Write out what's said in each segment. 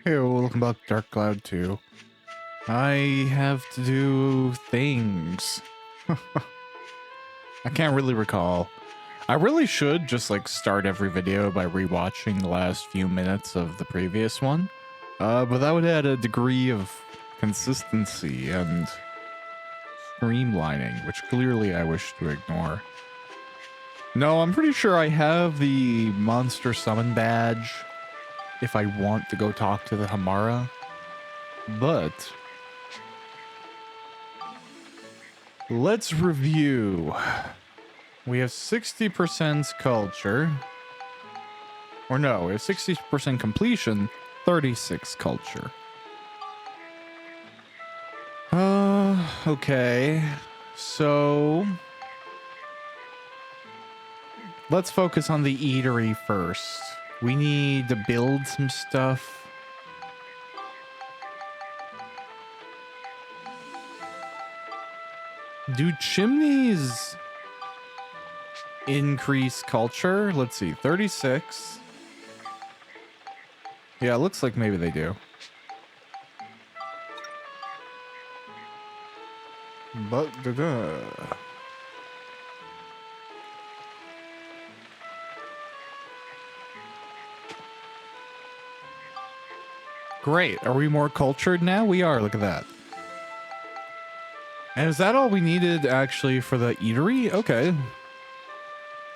Hey, welcome back to Dark Cloud 2. I have to do things. I can't really recall. I really should just like start every video by rewatching the last few minutes of the previous one. But that would add a degree of consistency and streamlining, which clearly I wish to ignore. No, I'm pretty sure I have the monster summon badge if I want to go talk to the Hamara. But let's review. We have 60% culture. Or no, we have 60% completion, 36 culture. Okay. So let's focus on the eatery first. We need to build some stuff. Do chimneys increase culture? Let's see, 36. Yeah, it looks like maybe they do. But great. Are we more cultured now? We are. Look at that. And is that all we needed actually for the eatery? Okay.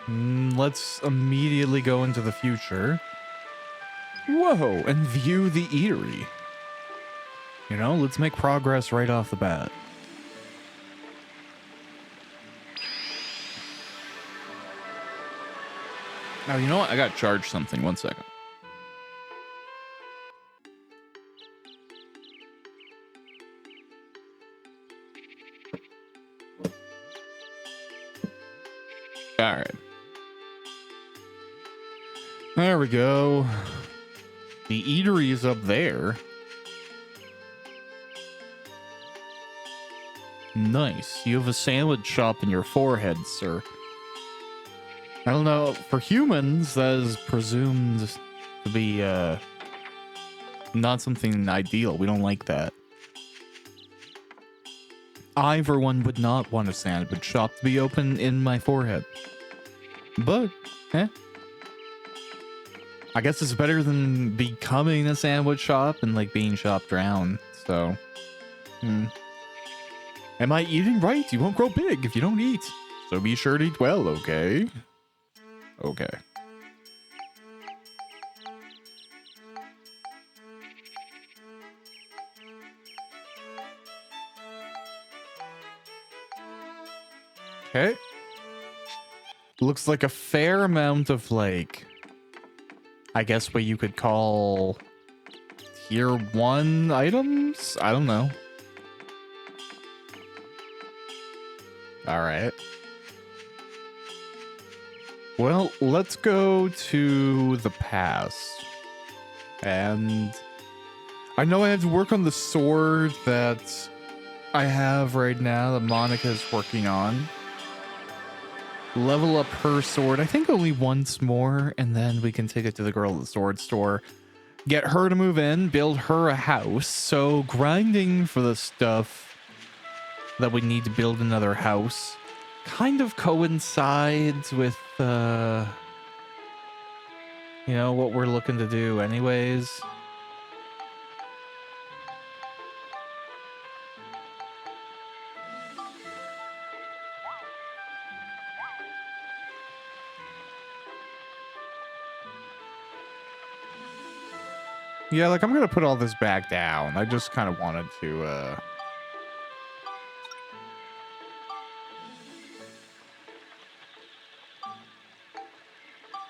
Let's immediately go into the future. Whoa, and view the eatery. You know, let's make progress right off the bat. Now, you know what? I got charged something. 1 second. All right. There we go. The eatery is up there. Nice. You have a sandwich shop in your forehead, sir. I don't know. For humans, that is presumed to be not something ideal. We don't like that. I, for one, would not want a sandwich shop to be open in my forehead. But, I guess it's better than becoming a sandwich shop and like being shopped around. So, am I eating right? You won't grow big if you don't eat. So be sure to eat well, okay? Okay. Okay. Looks like a fair amount of like, I guess what you could call tier 1 items? I don't know. All right. Well, let's go to the past. And I know I have to work on the sword that I have right now that Monica's working on. Level up her sword, I think only once more, and then we can take it to the girl at the sword store. Get her to move in, build her a house. So grinding for the stuff that we need to build another house kind of coincides with, you know, what we're looking to do anyways. Yeah, like I'm gonna put all this back down. I just kind of wanted to,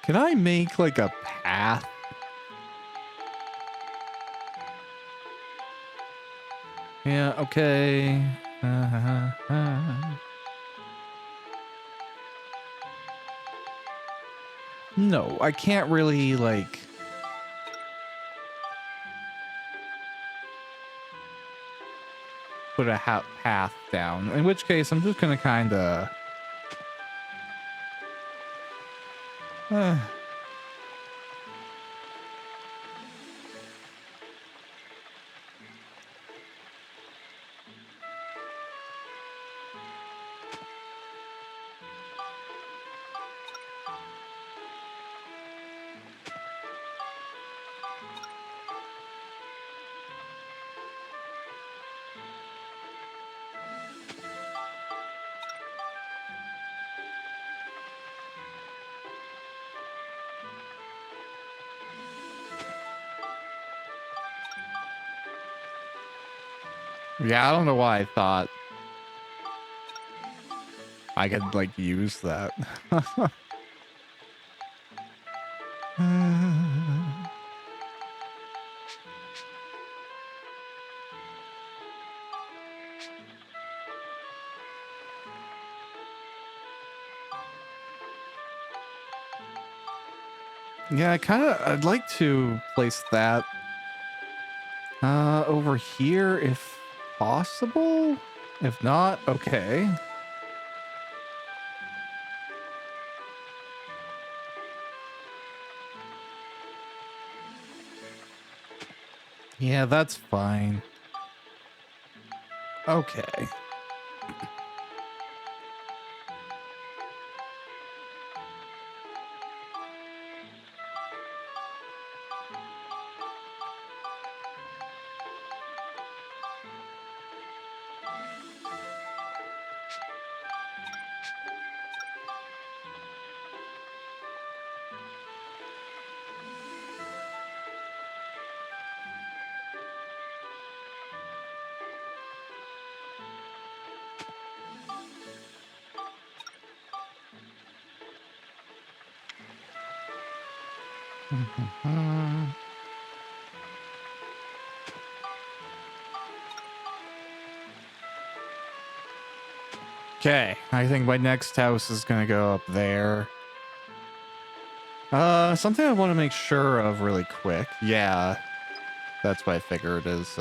can I make like a path? Yeah, okay. No, I can't really like... put a path down. In which case, I'm just gonna kind of... Yeah, I don't know why I thought I could, like, use that. Yeah, I'd like to place that over here if possible. If not, okay. Yeah, that's fine. Okay. Okay, I think my next house is gonna go up there. Something I want to make sure of really quick. Yeah, that's what I figured is,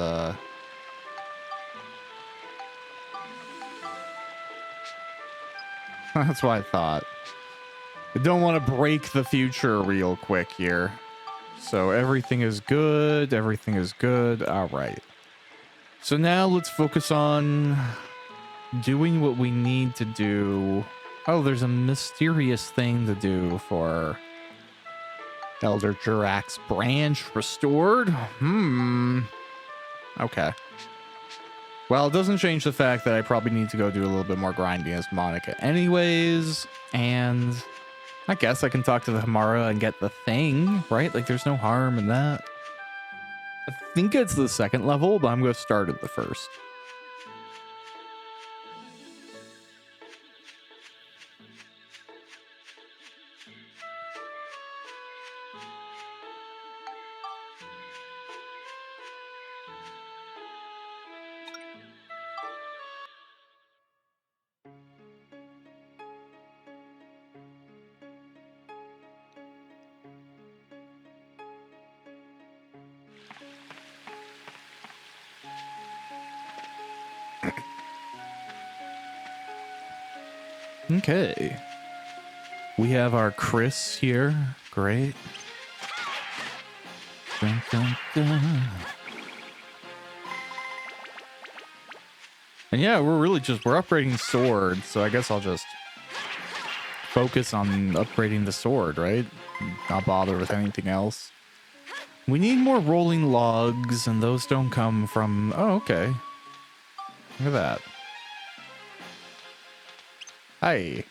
that's what I thought. I don't want to break the future real quick here. So everything is good. Everything is good. All right. So now let's focus on doing what we need to do. Oh, there's a mysterious thing to do for Elder Jirax's branch restored. Okay. Well, it doesn't change the fact that I probably need to go do a little bit more grinding as Monica anyways. And I guess I can talk to the Hamara and get the thing, right? Like, there's no harm in that. I think it's the second level, but I'm going to start at the first. Okay. We have our Chris here. Great. Dun, dun, dun. And yeah, we're upgrading swords, so I guess I'll just focus on upgrading the sword, right? Not bother with anything else. We need more rolling logs, and those don't come from... Oh, okay. Look at that. Hi.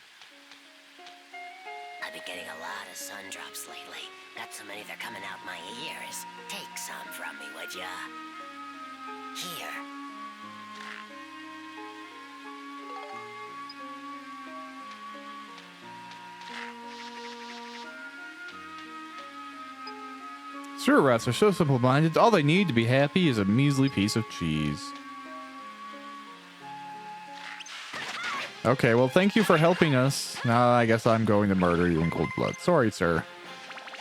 I've been getting a lot of sun drops lately. Got so many they're coming out my ears. Take some from me, would ya? Here. Sewer rats are so simple-minded. All they need to be happy is a measly piece of cheese. Okay, well, thank you for helping us. Now I guess I'm going to murder you in cold blood. Sorry, sir.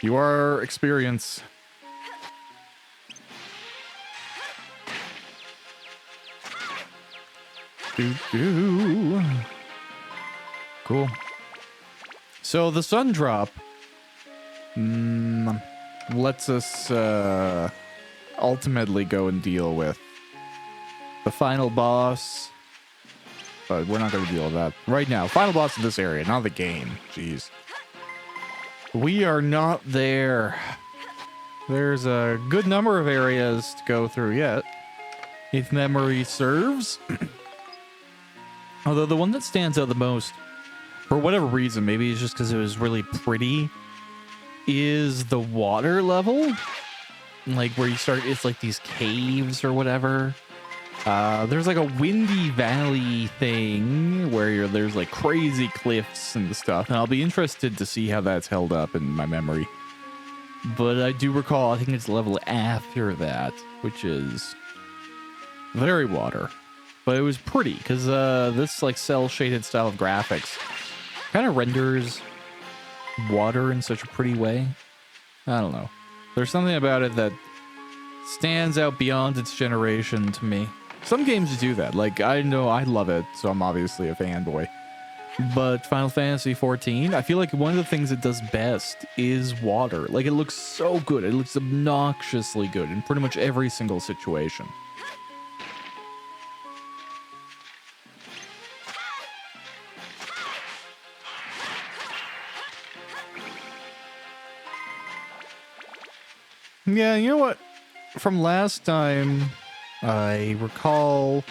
You are experience. Doo-doo. Cool. So the sun drop lets us ultimately go and deal with the final boss. But we're not going to deal with that right now. Final boss in this area, not the game. Jeez. We are not there. There's a good number of areas to go through yet, if memory serves. Although the one that stands out the most, for whatever reason, maybe it's just because it was really pretty, is the water level. Like where you start, it's like these caves or whatever. There's like a windy valley thing where there's like crazy cliffs and stuff, and I'll be interested to see how that's held up in my memory. But I do recall, I think it's level after that, which is very water. But it was pretty, because this like cel-shaded style of graphics kind of renders water in such a pretty way. I don't know. There's something about it that stands out beyond its generation to me. Some games do that. Like, I know I love it, so I'm obviously a fanboy. But Final Fantasy XIV, I feel like one of the things it does best is water. Like, it looks so good. It looks obnoxiously good in pretty much every single situation. Yeah, you know what? From last time, I recall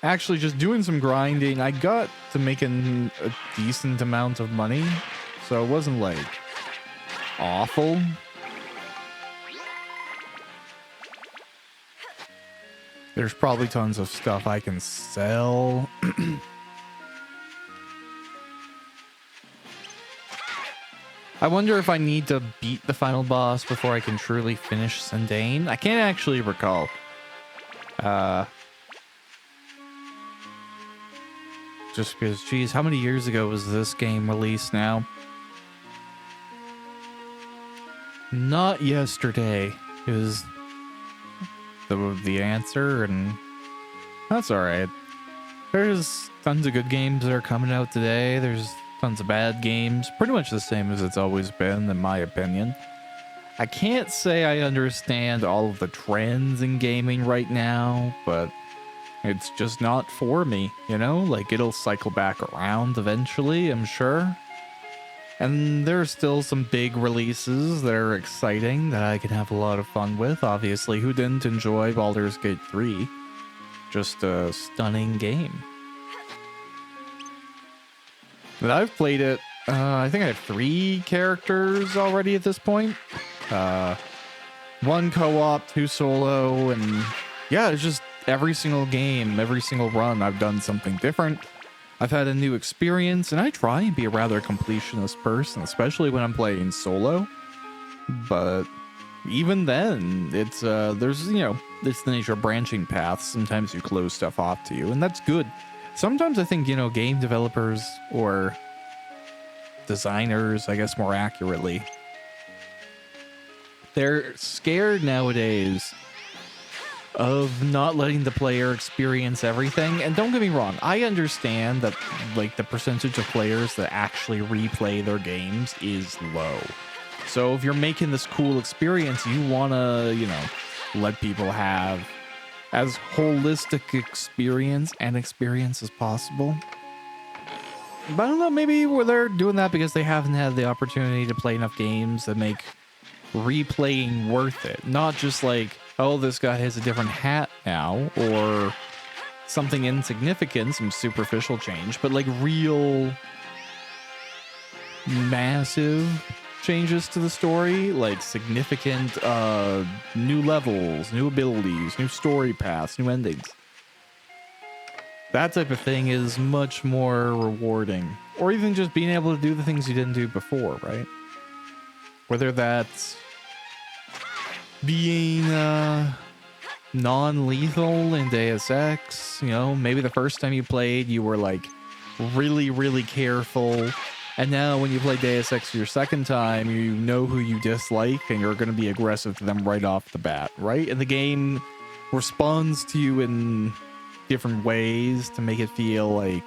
actually just doing some grinding. I got to making a decent amount of money, so it wasn't like awful. There's probably tons of stuff I can sell. I wonder if I need to beat the final boss before I can truly finish Sundane. I can't actually recall. Just because, geez, how many years ago was this game released now? Not yesterday is the answer, and that's alright. There's tons of good games that are coming out today. There's tons of bad games. Pretty much the same as it's always been, in my opinion. I can't say I understand all of the trends in gaming right now, but it's just not for me, you know? Like, it'll cycle back around eventually, I'm sure. And there are still some big releases that are exciting that I can have a lot of fun with. Obviously, who didn't enjoy Baldur's Gate 3? Just a stunning game. But I've played it, I think I have 3 characters already at this point. 1 co-op, 2 solo, and yeah, it's just every single game, every single run, I've done something different. I've had a new experience, and I try and be a rather completionist person, especially when I'm playing solo. But even then, it's there's, you know, it's the nature of branching paths. Sometimes you close stuff off to you, and that's good. Sometimes I think, you know, game developers or designers, I guess more accurately, they're scared nowadays of not letting the player experience everything. And don't get me wrong, I understand that like the percentage of players that actually replay their games is low. So if you're making this cool experience, you want to, you know, let people have as holistic experience as possible. But I don't know, maybe they're doing that because they haven't had the opportunity to play enough games that make replaying worth it. Not just like, oh, this guy has a different hat now, or something insignificant, some superficial change, but like real massive changes to the story, like significant new levels, new abilities, new story paths, new endings. That type of thing is much more rewarding. Or even just being able to do the things you didn't do before, right? Whether that's being non-lethal in Deus Ex, you know, maybe the first time you played, you were like really, really careful. And now when you play Deus Ex for your second time, you know who you dislike and you're going to be aggressive to them right off the bat, right? And the game responds to you in different ways to make it feel like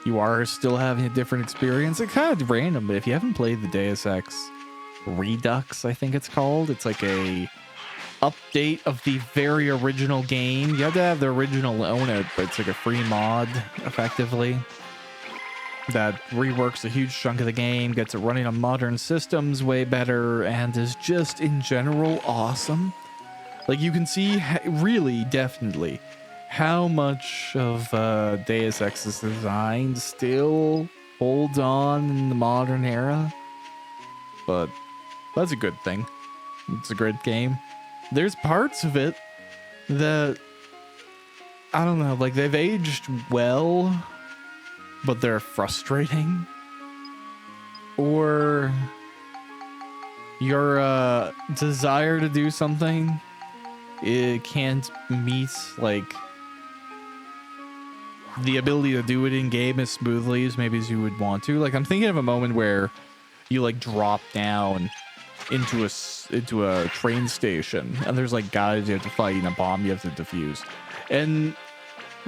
you are still having a different experience. It's kind of random, but if you haven't played the Deus Ex Redux, I think it's called, it's like a update of the very original game. You have to have the original own it, but it's like a free mod, effectively, that reworks a huge chunk of the game, gets it running on modern systems way better, and is just in general awesome. Like, you can see really definitely how much of Deus Ex's design still holds on in the modern era, but that's a good thing. It's a great game. There's parts of it that I don't know, like they've aged well, but they're frustrating. Or your desire to do something, it can't meet like the ability to do it in game as smoothly as maybe as you would want to. Like I'm thinking of a moment where you like drop down into a train station and there's like guys you have to fight and a bomb you have to defuse, and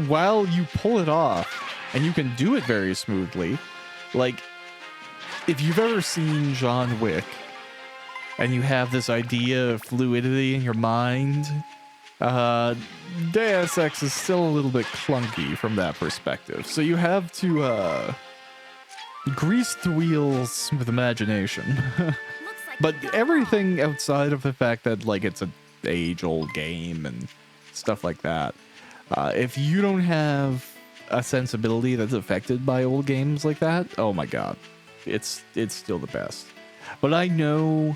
while you pull it off and you can do it very smoothly, like if you've ever seen John Wick and you have this idea of fluidity in your mind, Deus Ex is still a little bit clunky from that perspective. So you have to grease the wheels with imagination. But everything outside of the fact that like it's an age-old game and stuff like that, if you don't have a sensibility that's affected by old games like that, oh my god, it's still the best. But I know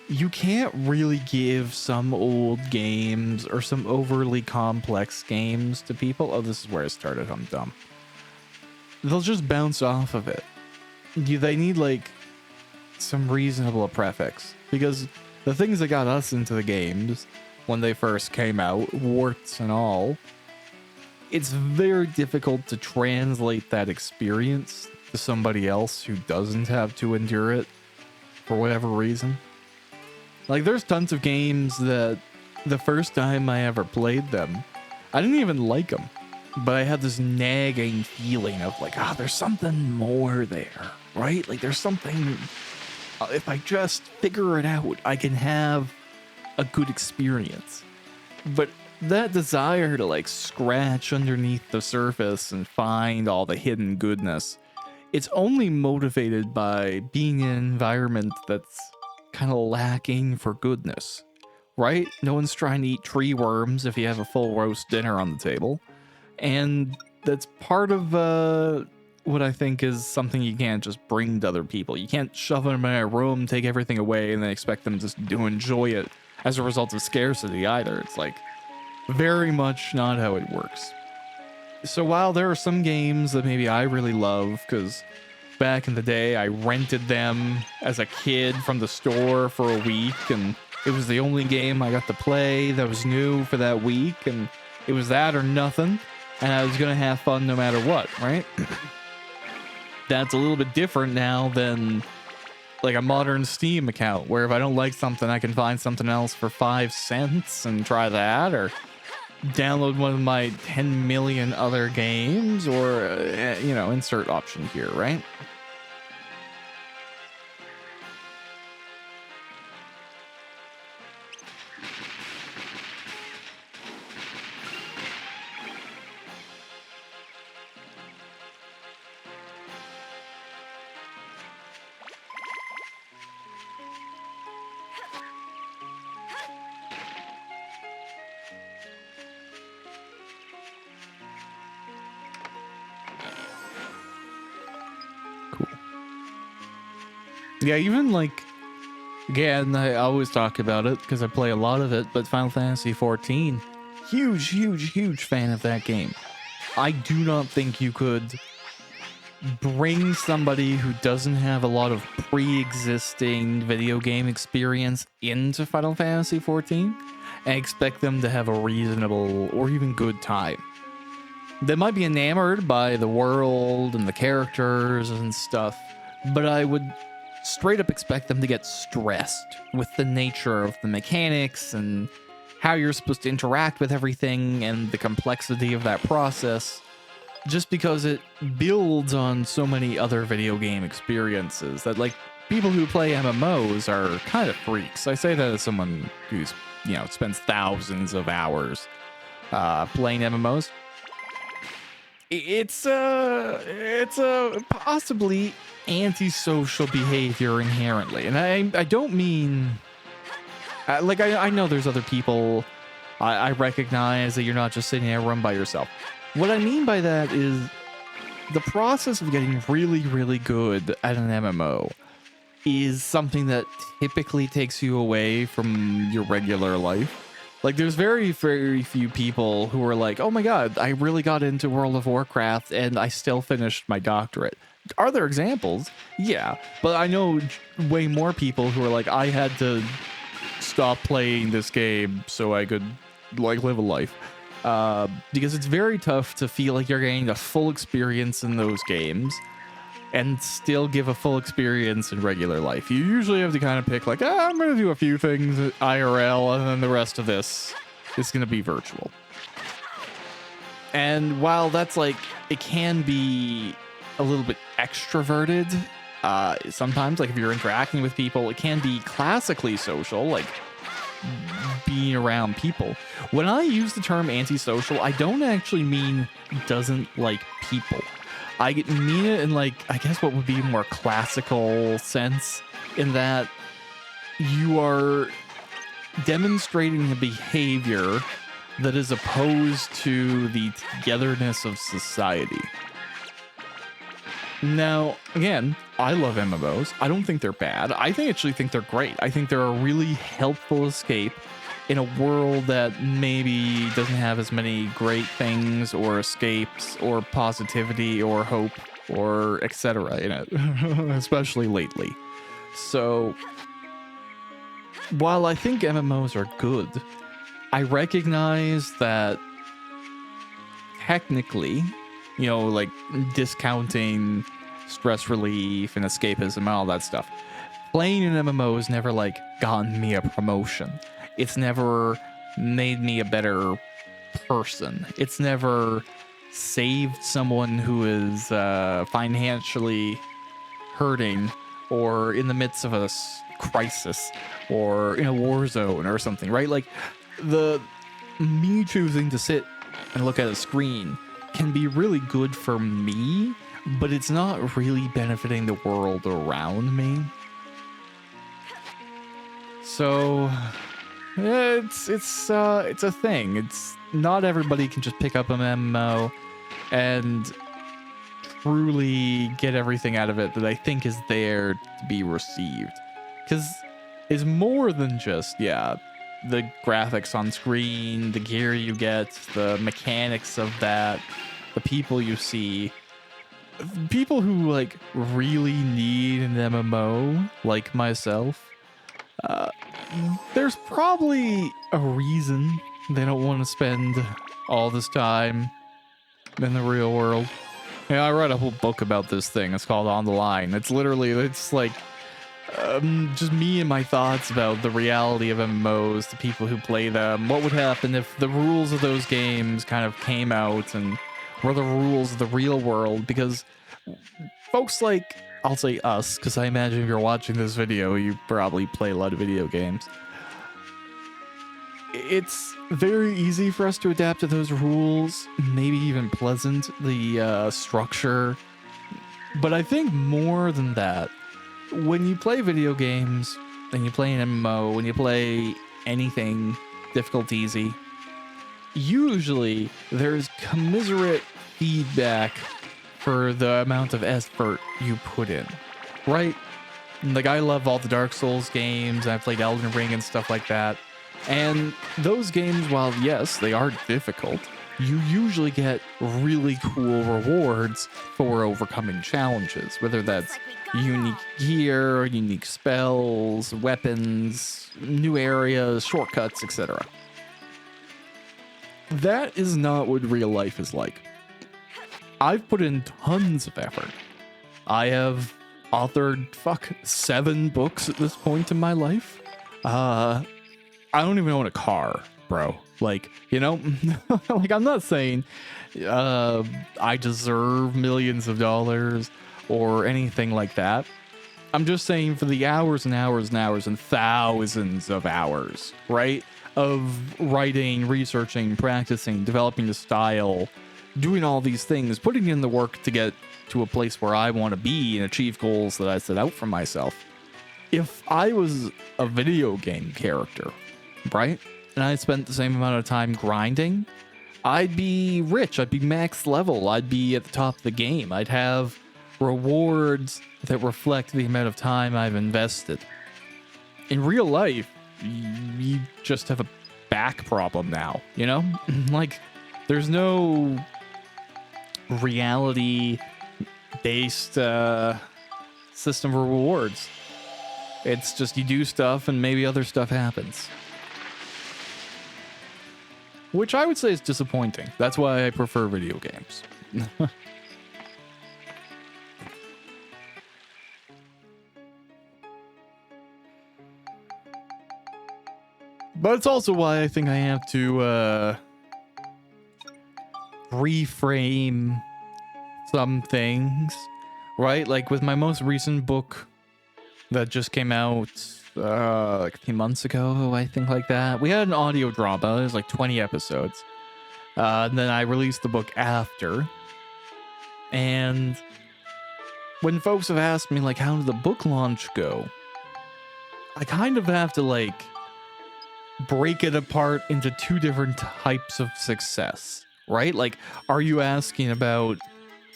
you can't really give some old games or some overly complex games to people. Oh, this is where I started. I'm dumb. They'll just bounce off of it. They need like some reasonable prefix, because the things that got us into the games when they first came out, warts and all, it's very difficult to translate that experience to somebody else who doesn't have to endure it for whatever reason. Like there's tons of games that the first time I ever played them, I didn't even like them, but I had this nagging feeling of like, there's something more there, right? Like there's something, if I just figure it out, I can have a good experience. But that desire to like scratch underneath the surface and find all the hidden goodness, it's only motivated by being in an environment that's kind of lacking for goodness, right? No one's trying to eat tree worms if you have a full roast dinner on the table. And that's part of what I think is something you can't just bring to other people. You can't shove them in a room, take everything away, and then expect them just to enjoy it as a result of scarcity either. It's like very much not how it works. So while there are some games that maybe I really love, because back in the day I rented them as a kid from the store for a week, and it was the only game I got to play that was new for that week, and it was that or nothing, and I was gonna have fun no matter what, right? That's a little bit different now than like a modern Steam account, where if I don't like something, I can find something else for 5 cents and try that, or download one of my 10 million other games, or insert option here, right? Yeah, even like, again, I always talk about it because I play a lot of it, but Final Fantasy 14, huge fan of that game. I do not think you could bring somebody who doesn't have a lot of pre-existing video game experience into Final Fantasy 14 and expect them to have a reasonable or even good time. They might be enamored by the world and the characters and stuff, but I would straight up expect them to get stressed with the nature of the mechanics and how you're supposed to interact with everything and the complexity of that process, just because it builds on so many other video game experiences that, like, people who play MMOs are kind of freaks. I say that as someone who's, spends thousands of hours playing MMOs. It's a possibly antisocial behavior inherently, and I don't mean I know there's other people. I recognize that you're not just sitting in a room by yourself. What I mean by that is the process of getting really good at an MMO is something that typically takes you away from your regular life. Like, there's very, very few people who are like, oh my God, I really got into World of Warcraft and I still finished my doctorate. Are there examples? Yeah. But I know way more people who are like, I had to stop playing this game so I could, like, live a life. Because it's very tough to feel like you're getting a full experience in those games and still give a full experience in regular life. You usually have to kind of pick like, I'm going to do a few things at IRL and then the rest of this is going to be virtual. And while that's like, it can be a little bit extroverted, sometimes like if you're interacting with people, it can be classically social, like being around people. When I use the term antisocial, I don't actually mean doesn't like people. I mean it in like, I guess what would be a more classical sense, in that you are demonstrating a behavior that is opposed to the togetherness of society. Now, again, I love MMOs. I don't think they're bad. I actually think they're great. I think they're a really helpful escape in a world that maybe doesn't have as many great things or escapes or positivity or hope or etc. in it, especially lately. So, while I think MMOs are good, I recognize that technically, you know, like discounting stress relief and escapism and all that stuff, playing an MMO has never like gotten me a promotion. It's never made me a better person. It's never saved someone who is financially hurting or in the midst of a crisis or in a war zone or something, right? Like, me choosing to sit and look at a screen can be really good for me, but it's not really benefiting the world around me. So it's a thing. It's not everybody can just pick up an MMO and truly get everything out of it that I think is there to be received. Because it's more than just, the graphics on screen, the gear you get, the mechanics of that, the people you see. People who like really need an MMO, like myself, there's probably a reason they don't want to spend all this time in the real world. Yeah, I read a whole book about this thing. It's called On the Line. It's like just me and my thoughts about the reality of MMOs, the people who play them, what would happen if the rules of those games kind of came out and were the rules of the real world. Because folks like, I'll say us, because I imagine if you're watching this video, you probably play a lot of video games. It's very easy for us to adapt to those rules, maybe even pleasant, the structure. But I think more than that, when you play video games, and you play an MMO, when you play anything difficult, easy, usually there's commiserate feedback for the amount of effort you put in, right? Like, I love all the Dark Souls games, I've played Elden Ring and stuff like that. And those games, while yes, they are difficult, you usually get really cool rewards for overcoming challenges, whether that's unique gear, unique spells, weapons, new areas, shortcuts, etc. That is not what real life is like. I've put in tons of effort. I have authored 7 books at this point in my life. I don't even own a car, bro. Like, you know, like, I'm not saying I deserve millions of dollars or anything like that. I'm just saying, for the hours and hours and hours and thousands of hours, right, of writing, researching, practicing, developing the style, doing all these things, putting in the work to get to a place where I want to be and achieve goals that I set out for myself. If I was a video game character, right, and I spent the same amount of time grinding, I'd be rich. I'd be max level. I'd be at the top of the game. I'd have rewards that reflect the amount of time I've invested. In real life, you just have a back problem now, you know? Like, there's no reality based system of rewards. It's just you do stuff and maybe other stuff happens. Which I would say is disappointing. That's why I prefer video games. But it's also why I think I have to reframe some things, right? Like with my most recent book that just came out like a few months ago, I think, like that. We had an audio drama. It was like 20 episodes. And then I released the book after. And when folks have asked me, like, how did the book launch go? I kind of have to, like, break it apart into two different types of success, right? Like, are you asking about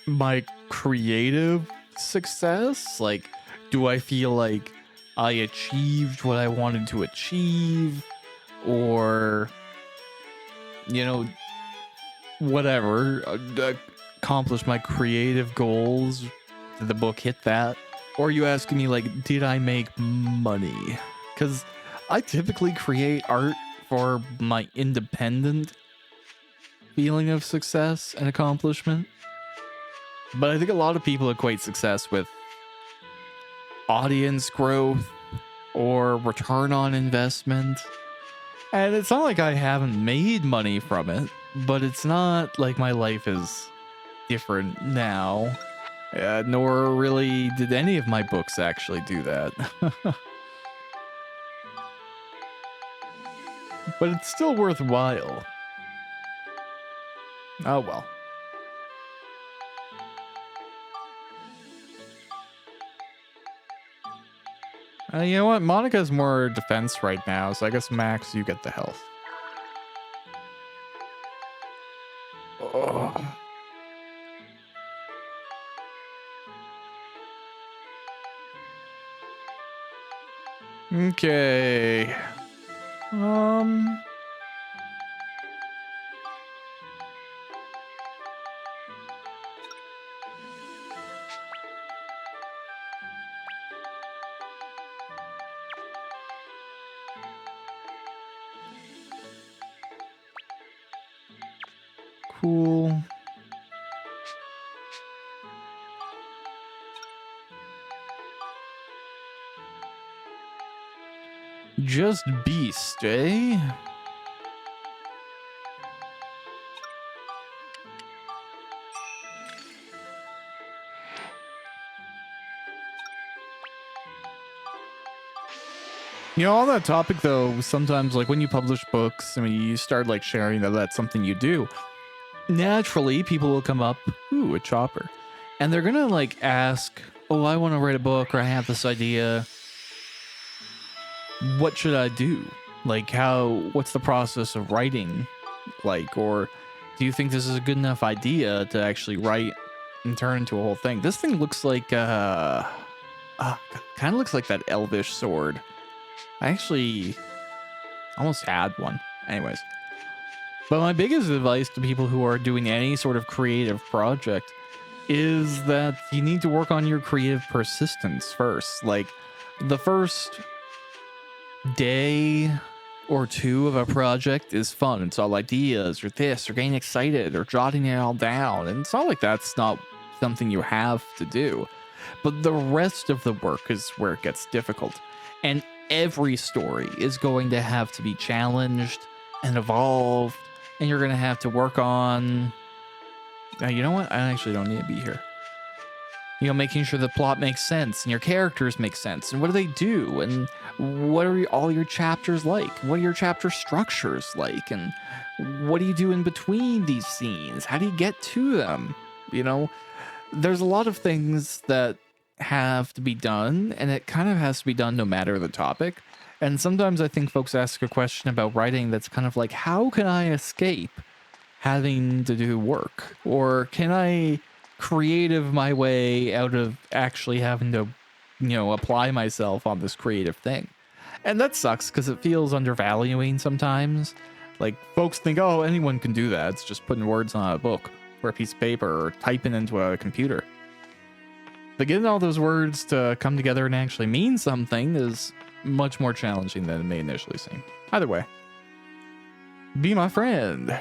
my creative success? Like, do I feel like I achieved what I wanted to achieve? Or, you know, whatever, accomplish my creative goals? Did the book hit that? Or are you asking me, like, did I make money? Because I typically create art for my independent feeling of success and accomplishment. But I think a lot of people equate success with audience growth or return on investment. And it's not like I haven't made money from it, but it's not like my life is different now. Nor really did any of my books actually do that. But it's still worthwhile. Oh well. You know what? Monica's more defense right now, so I guess Max, you get the health. Oh. Okay. Cool. Just beast, eh? You know, on that topic though, sometimes like when you publish books, I mean, you start like sharing that that's something you do. Naturally, people will come up, ooh, a chopper. And they're gonna like ask, oh, I want to write a book, or I have this idea. What should I do? Like, what's the process of writing like? Or do you think this is a good enough idea to actually write and turn into a whole thing? This thing looks like, kind of looks like that elvish sword. I actually almost had one. Anyways. But my biggest advice to people who are doing any sort of creative project is that you need to work on your creative persistence first. Like, the first day or two of a project is fun. It's all ideas or this or getting excited or jotting it all down. And it's not like that's not something you have to do. But the rest of the work is where it gets difficult. And every story is going to have to be challenged and evolved. And you're going to have to work on... you know what? I actually don't need to be here. You know, making sure the plot makes sense and your characters make sense. And what do they do? And what are all your chapters like? What are your chapter structures like? And what do you do in between these scenes? How do you get to them? You know, there's a lot of things that have to be done, and it kind of has to be done no matter the topic. And sometimes I think folks ask a question about writing that's kind of like, how can I escape having to do work? Or can I creative my way out of actually having to, you know, apply myself on this creative thing? And that sucks because it feels undervaluing sometimes. Like, folks think, oh, anyone can do that. It's just putting words on a book or a piece of paper or typing into a computer. But getting all those words to come together and actually mean something is much more challenging than it may initially seem. Either way, be my friend.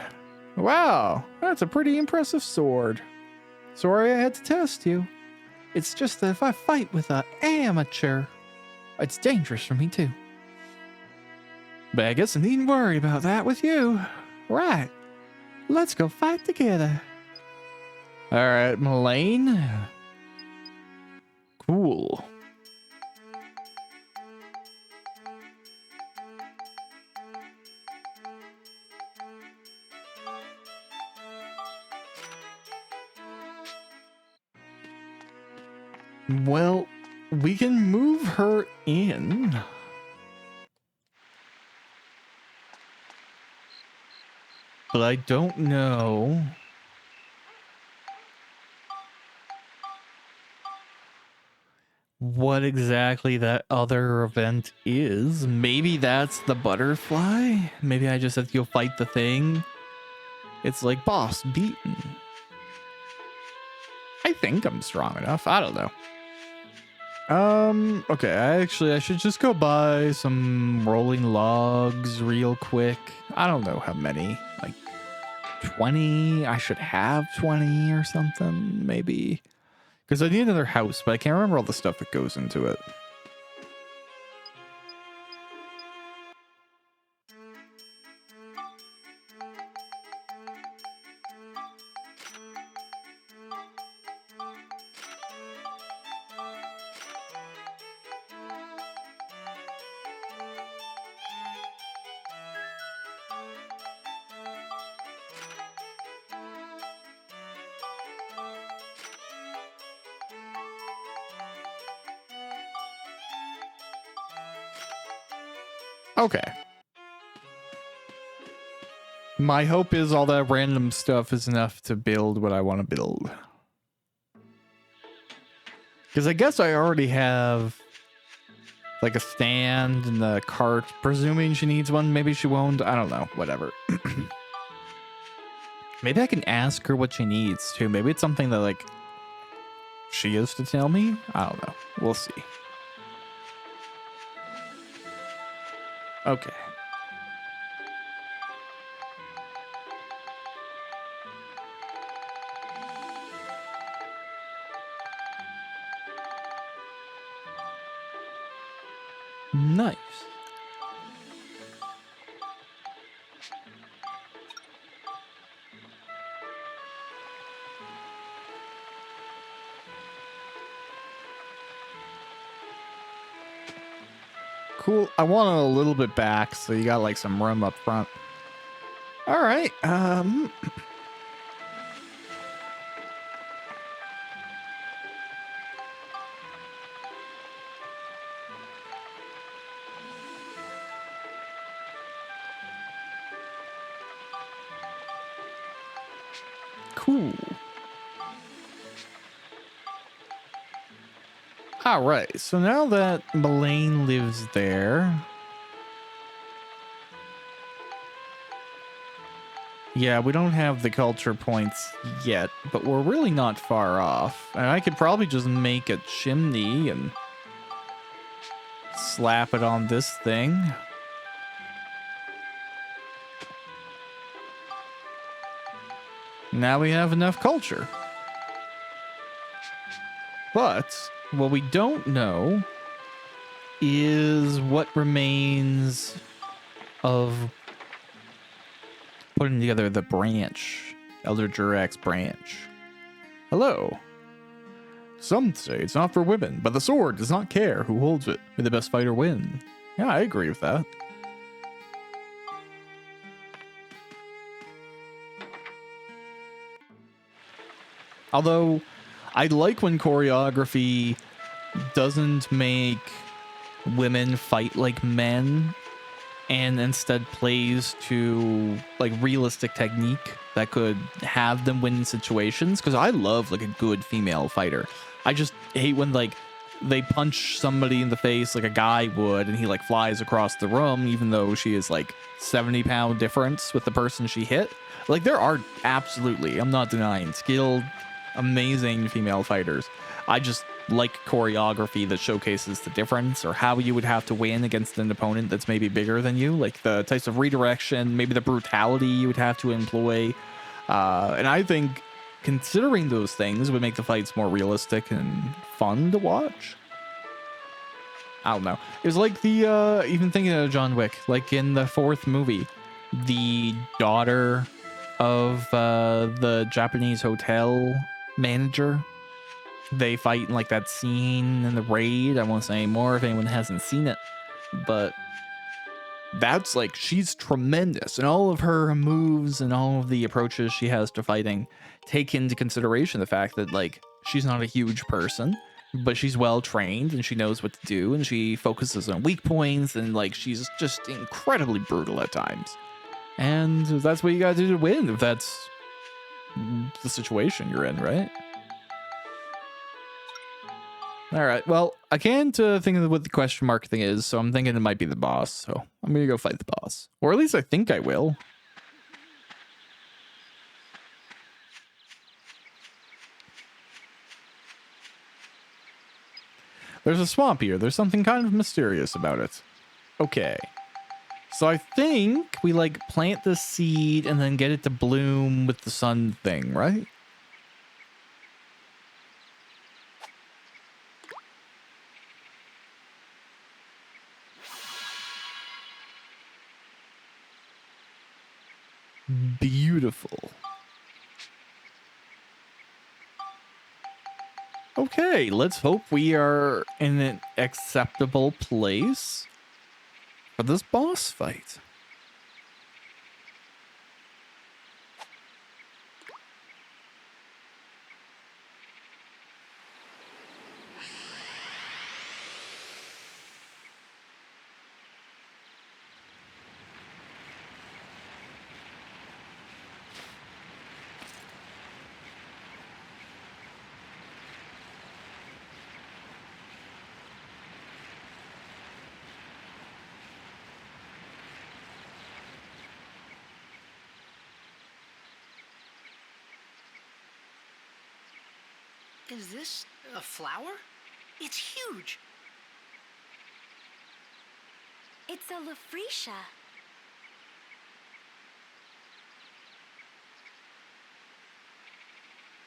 Wow, that's a pretty impressive sword. Sorry I had to test you. It's just that if I fight with an amateur, it's dangerous for me too. But I guess I needn't worry about that with you. Right, let's go fight together. All right, Mullane. Cool. Well, we can move her in. But I don't know what exactly that other event is. Maybe that's the butterfly. Maybe I just have to go fight the thing. It's like boss beaten. I think I'm strong enough. I don't know. Okay, I should just go buy some rolling logs real quick. I don't know how many, like 20. I should have 20 or something, maybe. Because I need another house, but I can't remember all the stuff that goes into it. Okay. My hope is all that random stuff is enough to build what I want to build. Because I guess I already have like a stand and the cart, presuming she needs one. Maybe she won't. I don't know. Whatever. Maybe I can ask her what she needs too. Maybe it's something that like she is to tell me. I don't know. We'll see. Okay. Nice. Cool. I want it a little bit back, so you got like some room up front. All right. Cool. All right. So now that Mullane lives there, yeah, we don't have the culture points yet, but we're really not far off. And I could probably just make a chimney and slap it on this thing. Now we have enough culture. But what we don't know is what remains of putting together the branch, Elder Jurak's branch. Hello. Some say it's not for women, but the sword does not care who holds it. May the best fighter win. Yeah, I agree with that. Although, I like when choreography doesn't make women fight like men and instead plays to like realistic technique that could have them win in situations. Because I love like a good female fighter. I just hate when like they punch somebody in the face like a guy would, and he like flies across the room, even though she is like 70-pound difference with the person she hit. Like, there are absolutely, I'm not denying, skilled, amazing female fighters. I just like choreography that showcases the difference, or how you would have to win against an opponent that's maybe bigger than you, like the types of redirection, maybe the brutality you would have to employ. And I think considering those things would make the fights more realistic and fun to watch. I don't know. It was like the, even thinking of John Wick, like in the 4th movie, the daughter of the Japanese hotel manager, they fight in like that scene in the raid. I won't say any more if anyone hasn't seen it, but that's like, she's tremendous, and all of her moves and all of the approaches she has to fighting take into consideration the fact that like she's not a huge person, but she's well trained and she knows what to do, and she focuses on weak points, and like she's just incredibly brutal at times. And that's what you gotta do to win, if that's the situation you're in, right? All right, well, I can't think of what the question mark thing is, so I'm thinking it might be the boss, so I'm gonna go fight the boss. Or at least I think I will. There's a swamp here. There's something kind of mysterious about it. Okay. So I think we like plant the seed and then get it to bloom with the sun thing, right? Beautiful. Okay, let's hope we are in an acceptable place for this boss fight. Is this a flower? It's huge. It's a Lafretia.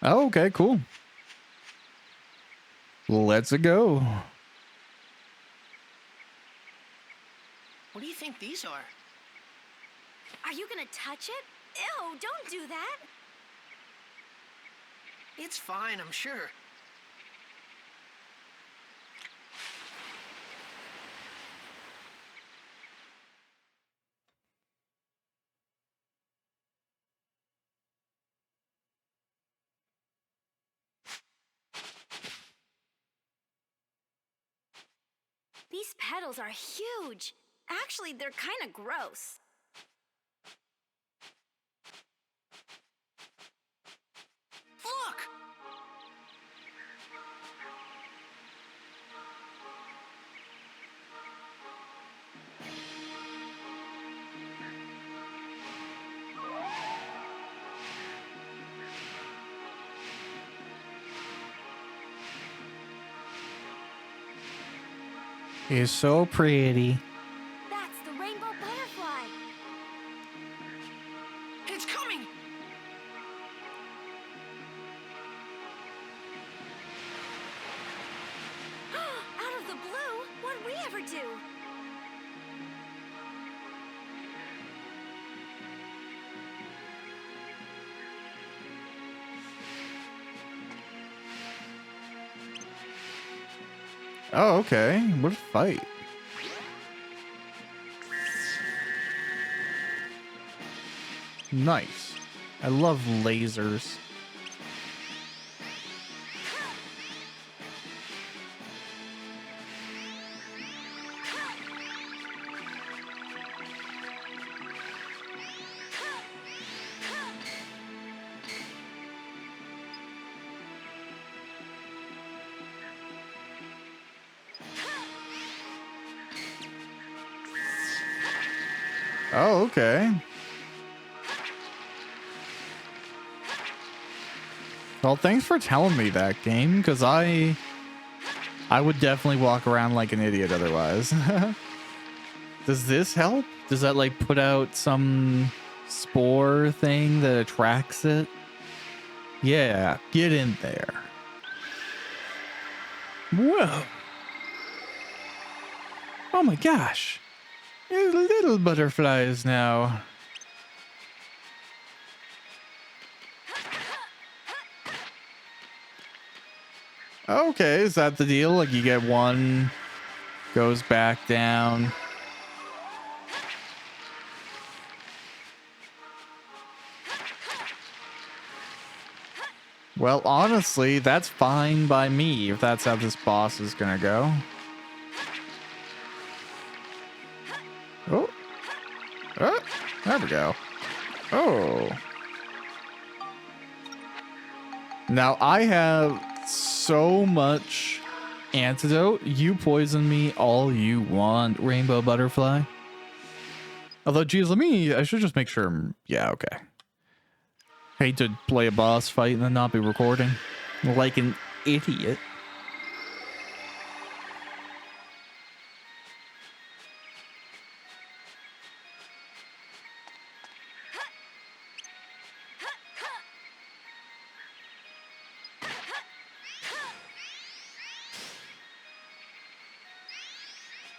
Oh, okay, cool. Let's go. What do you think these are? Are you gonna touch it? Ew, don't do that. It's fine, I'm sure. These petals are huge. Actually, they're kind of gross. Look! It's so pretty. That's the rainbow butterfly. It's coming! Out of the blue? What'd we ever do? Oh, okay. What a fight. Nice. I love lasers. Oh, okay. Well, thanks for telling me that, game, because I would definitely walk around like an idiot otherwise. Does this help? Does that like put out some spore thing that attracts it? Yeah, get in there. Whoa. Oh my gosh. There's little butterflies now. Okay, is that the deal? Like you get one, goes back down. Well, honestly, that's fine by me if that's how this boss is gonna go. Oh. Oh, there we go. Oh. Now I have so much antidote. You poison me all you want, Rainbow Butterfly. Although, geez, I should just make sure. Yeah, okay. Hate to play a boss fight and then not be recording. Like an idiot.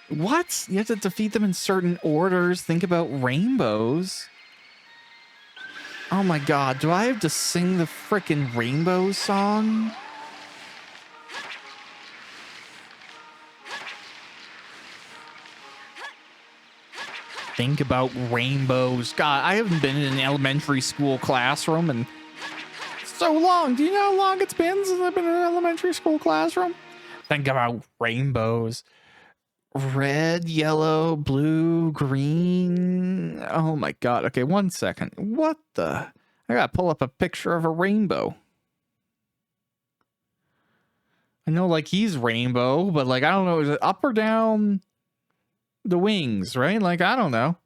What? You have to defeat them in certain orders. Think about rainbows. Oh my god, do I have to sing the frickin' rainbow song? Think about rainbows. God, I haven't been in an elementary school classroom in so long. Do you know how long it's been since I've been in an elementary school classroom? Think about rainbows. Red, yellow, blue, green. Oh my god. Okay, 1 second. What the? I gotta pull up a picture of a rainbow. I know, like, he's rainbow, but, like, I don't know. Is it up or down the wings, right? Like, I don't know.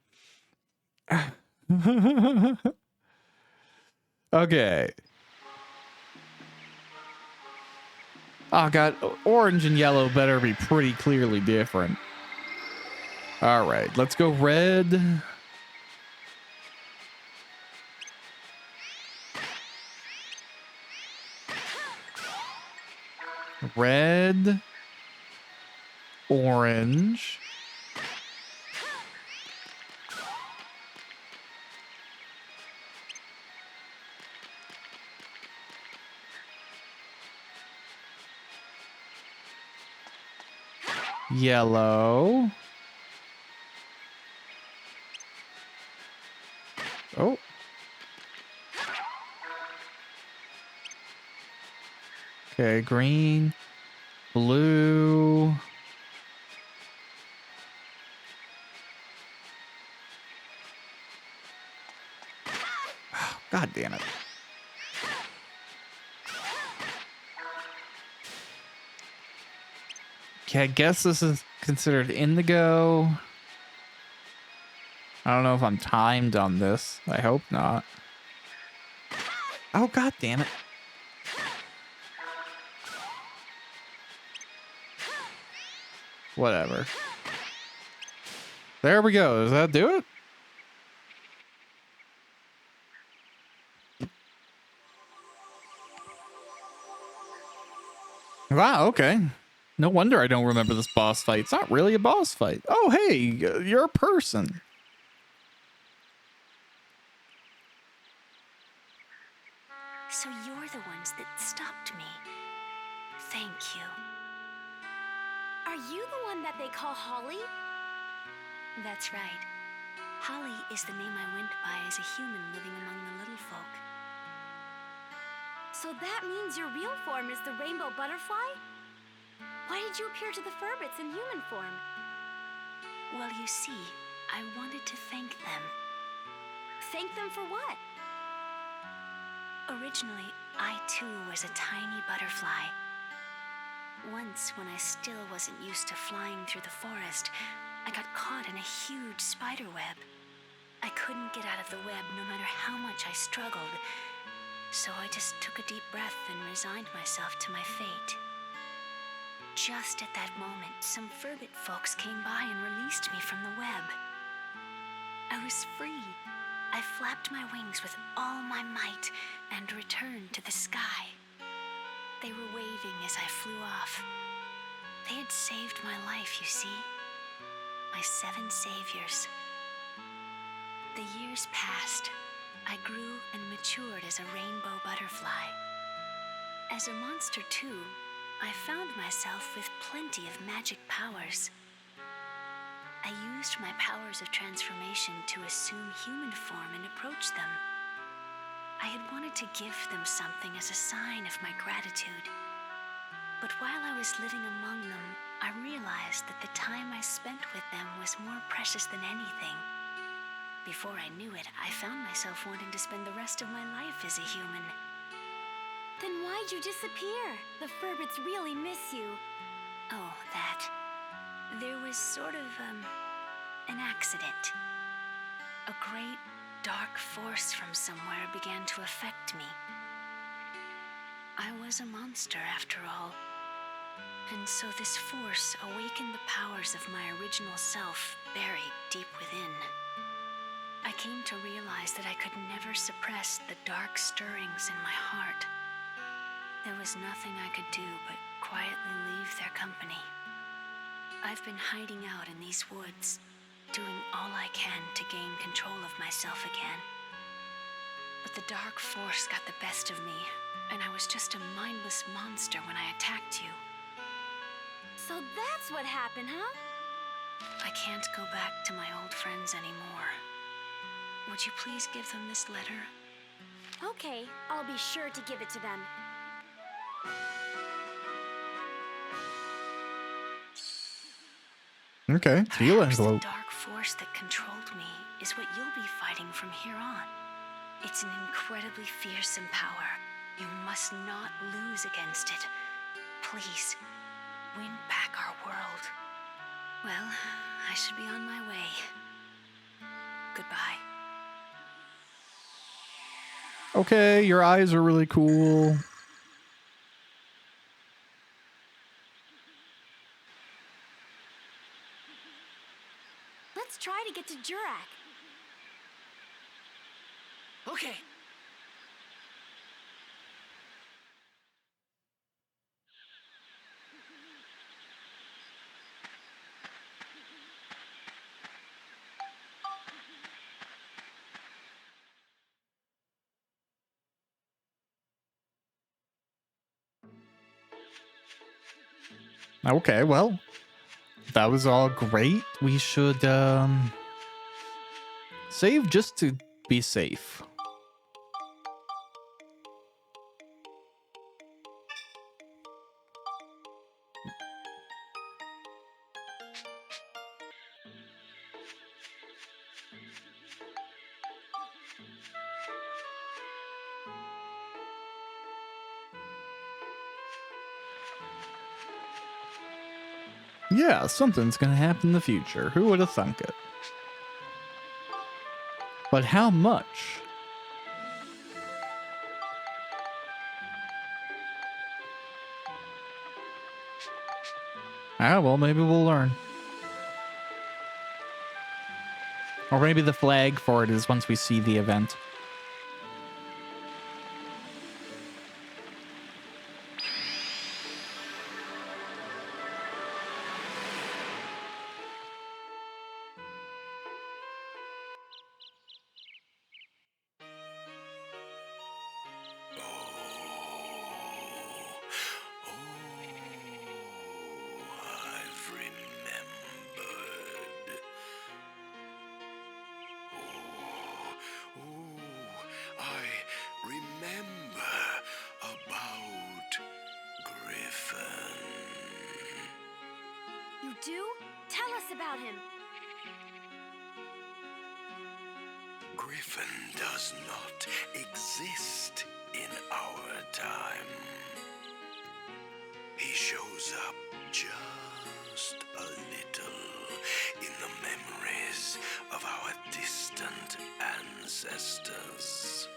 Okay. Oh god, orange and yellow better be pretty clearly different. All right, let's go red. Red, orange. Yellow. Oh. Okay, green, blue. God damn it. Okay, I guess this is considered indigo. I don't know if I'm timed on this. I hope not. Oh, god damn it. Whatever. There we go. Does that do it? Wow, okay. No wonder I don't remember this boss fight. It's not really a boss fight. Oh, hey, you're a person. So you're the ones that stopped me. Thank you. Are you the one that they call Holly? That's right. Holly is the name I went by as a human living among the little folk. So that means your real form is the rainbow butterfly? Why did you appear to the Furbits in human form? Well, you see, I wanted to thank them. Thank them for what? Originally, I too was a tiny butterfly. Once, when I still wasn't used to flying through the forest, I got caught in a huge spider web. I couldn't get out of the web no matter how much I struggled, so I just took a deep breath and resigned myself to my fate. Just at that moment, some Furbit folks came by and released me from the web. I was free. I flapped my wings with all my might and returned to the sky. They were waving as I flew off. They had saved my life, you see. My 7 saviors. The years passed. I grew and matured as a rainbow butterfly. As a monster, too, I found myself with plenty of magic powers. I used my powers of transformation to assume human form and approach them. I had wanted to give them something as a sign of my gratitude. But while I was living among them, I realized that the time I spent with them was more precious than anything. Before I knew it, I found myself wanting to spend the rest of my life as a human. Then why'd you disappear? The Furbits really miss you. Oh, that. There was sort of, an accident. A great, dark force from somewhere began to affect me. I was a monster, after all. And so this force awakened the powers of my original self buried deep within. I came to realize that I could never suppress the dark stirrings in my heart. There was nothing I could do but quietly leave their company. I've been hiding out in these woods, doing all I can to gain control of myself again. But the dark force got the best of me, and I was just a mindless monster when I attacked you. So that's what happened, huh? I can't go back to my old friends anymore. Would you please give them this letter? Okay, I'll be sure to give it to them. Okay, seal Perhaps the envelope. dark force that controlled me is what you'll be fighting from here on. It's an incredibly fearsome power. You must not lose against it. Please, win back our world. Well, I should be on my way. Goodbye. Okay, your eyes are really cool. Let's try to get to Jurak. Okay. Okay, well, that was all great. We should save just to be safe. Yeah, something's gonna happen in the future. Who would have thunk it? But how much? Ah, well, maybe we'll learn. Or maybe the flag for it is once we see the event. I've remembered. I remember about Griffin. You do? Tell us about him. Griffin does not exist in our time. He shows up just just a little in the memories of our distant ancestors.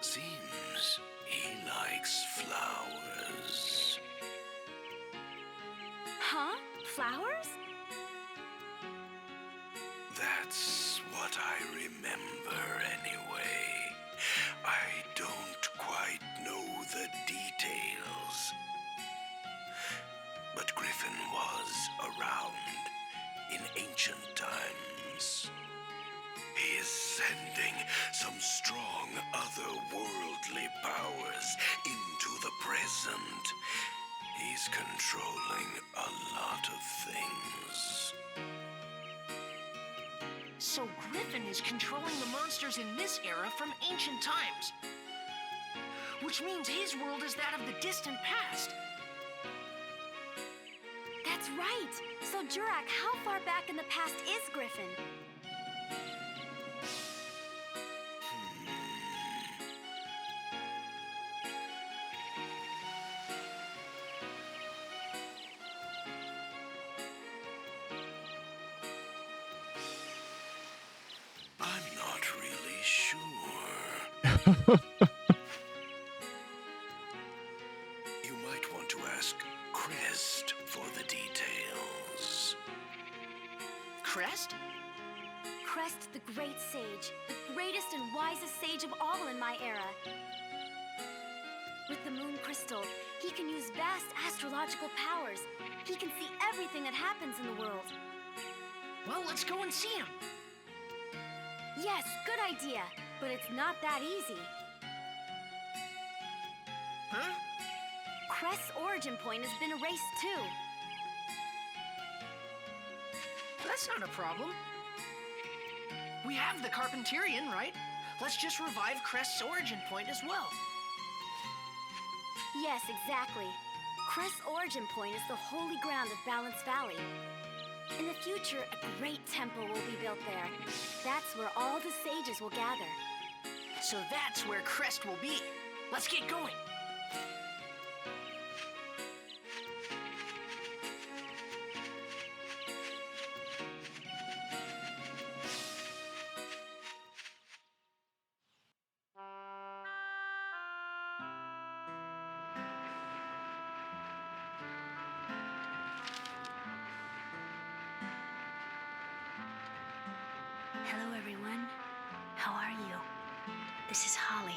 Seems he likes flowers. Huh? Flowers? That's what I remember anyway. I don't quite know the details. But Griffin was around in ancient times. He is sending some strong otherworldly powers into the present. He's controlling a lot of things. So Griffin is controlling the monsters in this era from ancient times. Which means his world is that of the distant past. That's right. So, Jurak, how far back in the past is Griffin? I'm not really sure. You might want to ask Crest for the details. Crest? Crest, the great sage, the greatest and wisest sage of all in my era. With the moon crystal, he can use vast astrological powers. He can see everything that happens in the world. Well, let's go and see him. Yes, good idea. But it's not that easy. Huh? Crest's origin point has been erased too. That's not a problem. We have the Carpenterian, right? Let's just revive Crest's origin point as well. Yes, exactly. Crest's origin point is the holy ground of Balance Valley. In the future, a great temple will be built there. That's where all the sages will gather. So that's where Crest will be. Let's get going. Hello, everyone. How are you? This is Holly.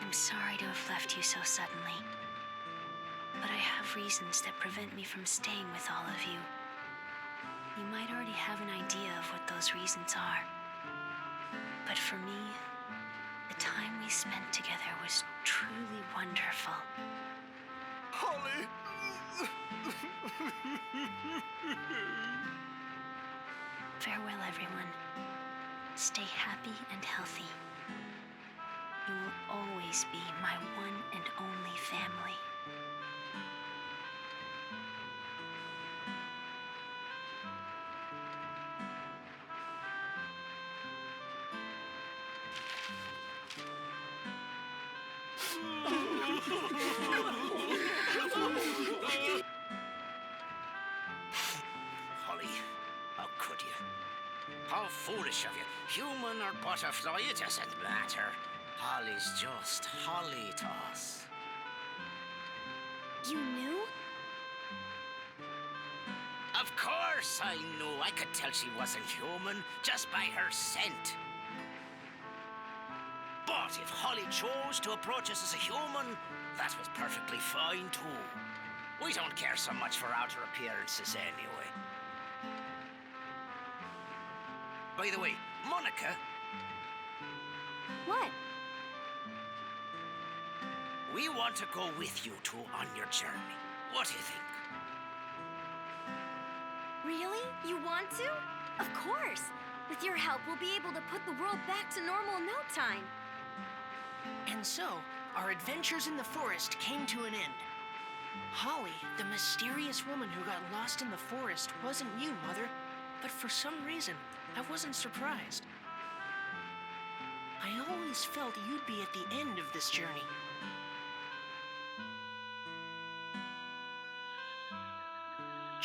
I'm sorry to have left you so suddenly, but I have reasons that prevent me from staying with all of you. You might already have an idea of what those reasons are, but for me, the time we spent together was truly wonderful. Holly! Farewell, everyone. Stay happy and healthy. You will always be my one and only family. Holly, how could you? How foolish of you. Human or butterfly, it doesn't matter. Holly's just Holly to us. You knew? Of course I knew. I could tell she wasn't human just by her scent. But if Holly chose to approach us as a human, that was perfectly fine too. We don't care so much for outer appearances anyway. By the way, Monica, What? we want to go with you two on your journey. What do you think? Really? You want to? Of course. With your help, we'll be able to put the world back to normal in no time. And so, our adventures in the forest came to an end. Holly, the mysterious woman who got lost in the forest, wasn't you, Mother. But for some reason, I wasn't surprised. I always felt you'd be at the end of this journey.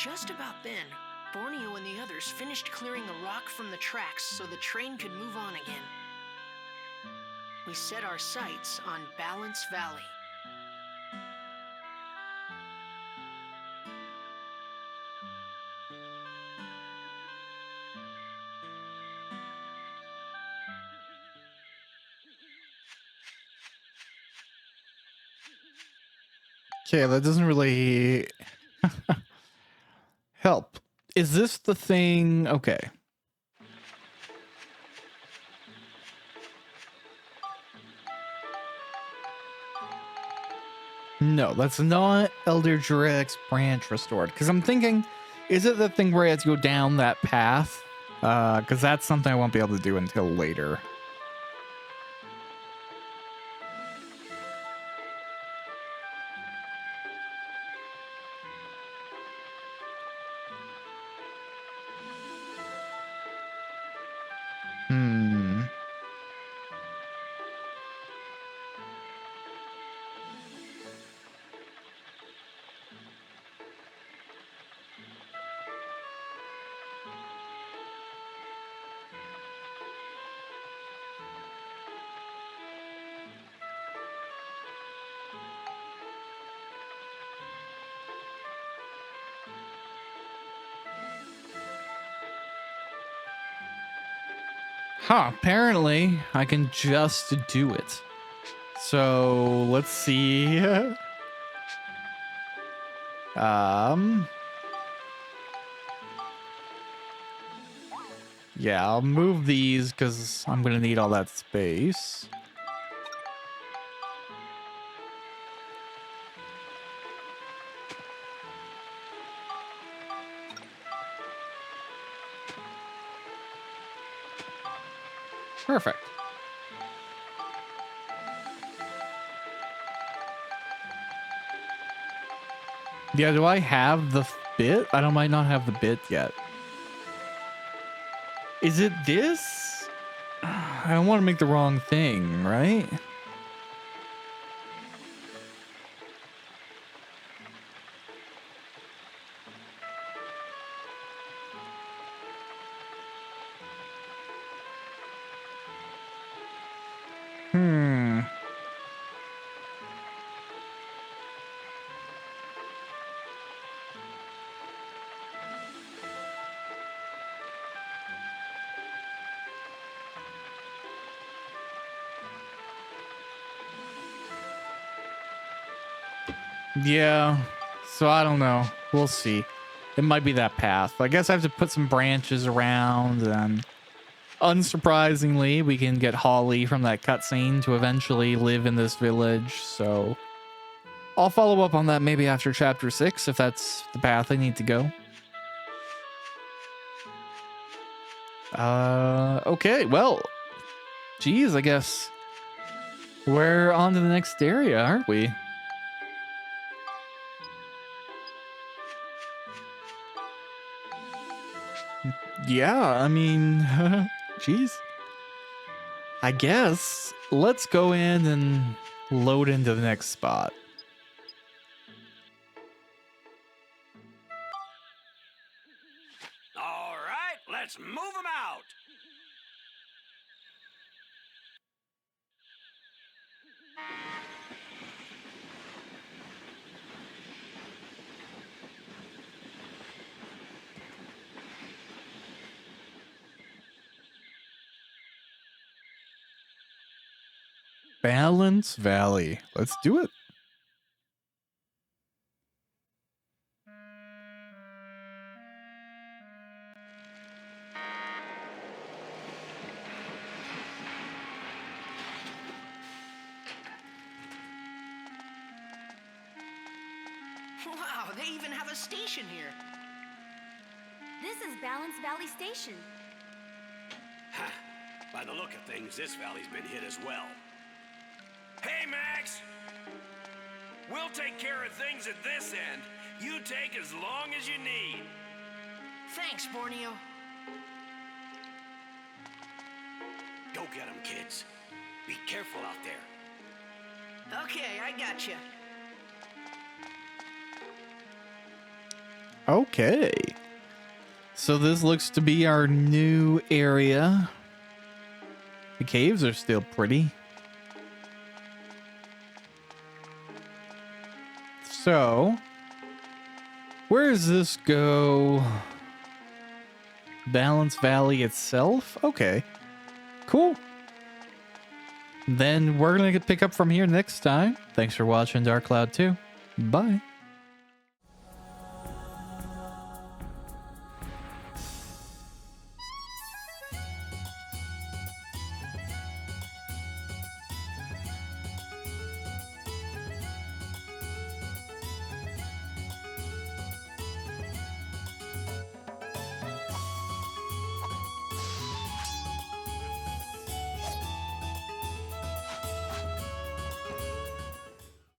Just about then, Borneo and the others finished clearing the rock from the tracks so the train could move on again. We set our sights on Balance Valley. Okay, that doesn't really help. Is this the thing? Okay. No, that's not Elder Drake's branch restored. Because I'm thinking, is it the thing where I have to go down that path? Because that's something I won't be able to do until later. Hmm. Huh, apparently I can just do it. So let's see. Yeah, I'll move these because I'm gonna need all that space. Perfect. Yeah, do I have the bit? Might not have the bit yet. Is it this? I don't want to make the wrong thing, right? Hmm. Yeah, so I don't know. We'll see. It might be that path. I guess I have to put some branches around, and unsurprisingly, we can get Holly from that cutscene to eventually live in this village, so I'll follow up on that maybe after chapter 6, if that's the path I need to go. Okay, well, geez, I guess we're on to the next area, aren't we? Yeah, I mean, geez. I guess let's go in and load into the next spot. All right, let's move them out. Balance Valley. Let's do it. Wow, they even have a station here. This is Balance Valley Station. Ha! By the look of things, this valley's been hit as well. Hey, Max! We'll take care of things at this end. You take as long as you need. Thanks, Borneo. Go get 'em, kids. Be careful out there. Okay, I gotcha. Okay. So this looks to be our new area. The caves are still pretty. So, where does this go? Balance Valley itself? Okay. Cool. Then we're going to pick up from here next time. Thanks for watching Dark Cloud 2. Bye.